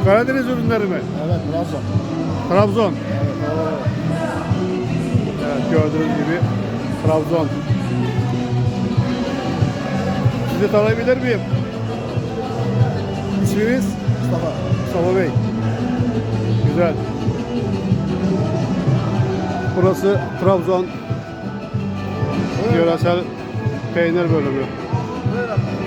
Karadeniz ürünleri mi? Evet, Trabzon. Trabzon. Evet, o. Evet, gördüğünüz gibi Trabzon. Sizi tanıyabilir miyim? İsminiz? Mustafa. Mustafa Bey. Güzel. Burası Trabzon yöresel peynir bölümü. Buyurun.